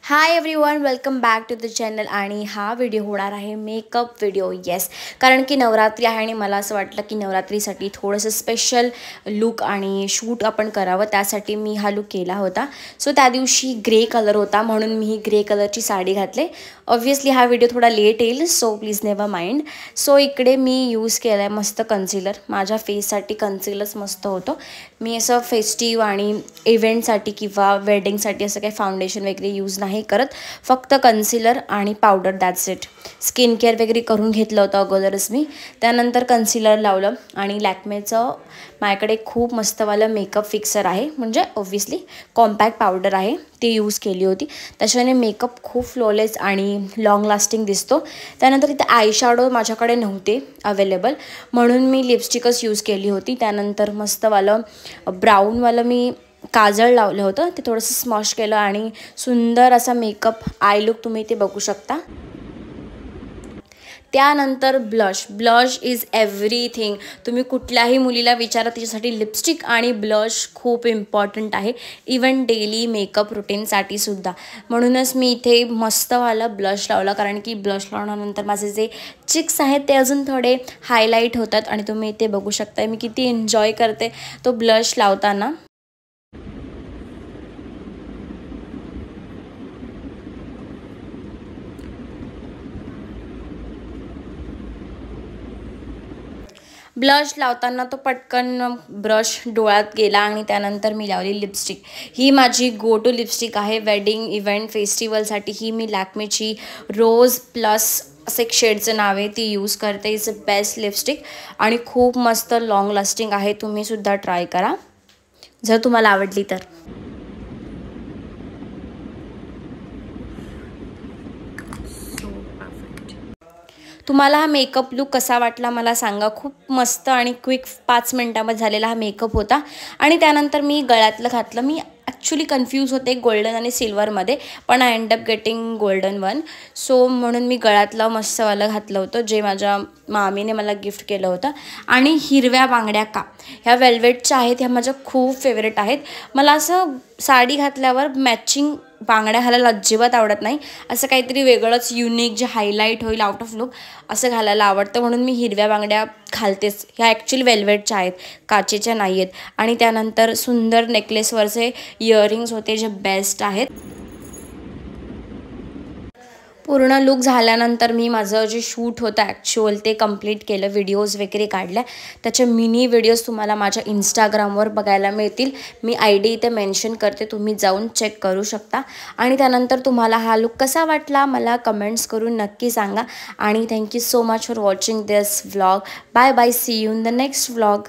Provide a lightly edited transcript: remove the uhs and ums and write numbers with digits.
High everyone, welcome back to the channel. आणि हा video होणार आहे मेकअप व्हिडिओ. येस, कारण की नवरात्री आहे आणि मला असं वाटलं की नवरात्रीसाठी थोडंसं स्पेशल लुक आणि शूट आपण करावं, त्यासाठी मी हा लुक केला होता. सो त्या दिवशी ग्रे कलर होता म्हणून मी ही ग्रे कलरची साडी घातले. ऑब्व्हियसली हा व्हिडिओ थोडा लेट येईल, so please never mind. So इकडे मी यूज केलं आहे मस्त कन्सिलर. माझ्या फेससाठी कन्सिलर्स मस्त होतं. मी असं फेस्टिव्ह आणि इव्हेंटसाठी किंवा वेडिंगसाठी असं काही फाउंडेशन वगैरे यूज नाही करत, फक्त कन्सिलर आणि powder, that's it. Skin care वगैरे करून घेतलं होतं अगोदरच मी. त्यानंतर कन्सिलर लावलं आणि लॅक्मेचं माझ्याकडे खूप मस्तवालं मेकअप फिक्सर आहे, म्हणजे ऑब्व्हियसली कॉम्पॅक्ट पावडर आहे, ती यूज केली होती. त्याच्याने मेकअप खूप फ्लॉलेस आणि लॉंग लास्टिंग दिसतो. त्यानंतर इथे आयशॅडो माझ्याकडे नव्हते अवेलेबल म्हणून मी लिपस्टिकच यूज केली होती. त्यानंतर मस्तवालं ब्राऊनवालं मी काजळ लावलं होतं, ते थोडंसं स्मॉश केलं आणि सुंदर असा मेकअप आय लुक तुम्ही इथे बघू शकता. त्यानंतर ब्लश इज एव्हरीथिंग. तुम्ही कुठल्याही मुलीला विचारा, तिच्यासाठी लिपस्टिक आणि ब्लश खूप इम्पॉर्टंट आहे, इवन डेली मेकअप रुटीनसाठी सुद्धा. म्हणूनच मी इथे मस्तवाला ब्लश लावला, कारण की ब्लश लावल्यानंतर माझे जे चिक्स आहेत ते अजून थोडे हायलाईट होतात. आणि तुम्ही इथे बघू शकता मी किती एन्जॉय करते तो ब्लश लावताना. ब्लश लावताना तो पटकन ब्रश डोळ्यात गेला आणि त्यानंतर मी लावली लिपस्टिक. ही माझी गो टू लिपस्टिक आहे वेडिंग, इव्हेंट, फेस्टिवलसाठी. ही मी लॅक्मेची रोज प्लस असं एक शेडचं नाव आहे, ती यूज करते. इज अ बेस्ट लिपस्टिक आणि खूप मस्त लॉंग लास्टिंग आहे. तुम्हीसुद्धा ट्राय करा जर तुम्हाला आवडली तर. तुम्हाला हा मेकअप लुक कसा वाटला मला सांगा. खूप मस्त आणि क्विक 5 मिनटामध्ये झालेला हा मेकअप होता. आणि त्यानंतर मी गळ्यातलं घातलं. मी ॲक्च्युली कन्फ्यूज होते गोल्डन आणि सिल्वरमध्ये, पण I end up getting golden one. So म्हणून मी गळ्यातलं मस्तवालं घातलं होतं, जे माझ्या मामीने मला गिफ्ट केलं होतं. आणि हिरव्या बांगड्या ह्या वेल्वेटच्या आहेत, ह्या माझ्या खूप फेवरेट आहेत. मला असं साडी घातल्यावर मॅचिंग बांगड्या घालायला अजिबात आवडत नाही. असं काहीतरी वेगळंच युनिक जे हायलाईट होईल आउट ऑफ लुक असं घालायला आवडतं, म्हणून मी हिरव्या बांगड्या घालतेच. ह्या ॲक्च्युली वेल्वेटच्या आहेत, काचेच्या नाही आहेत. आणि त्यानंतर सुंदर नेकलेसवरचे इयरिंग्स होते, जे बेस्ट आहेत. पूर्ण लुक झाल्यानंतर मी माझं जे शूट होतं ॲक्च्युअल ते कंप्लीट केलं, व्हिडिओज वगैरे काढल्या. त्याचे मिनी व्हिडिओज तुम्हाला माझ्या इंस्टाग्रामवर बघायला मिळतील. मी ID इथे मेन्शन करते, तुम्ही जाऊन चेक करू शकता. आणि त्यानंतर तुम्हाला हा लुक कसा वाटला मला कमेंट्स करून नक्की सांगा. आणि thank you so much for watching this vlog. Bye bye, see you in the next vlog.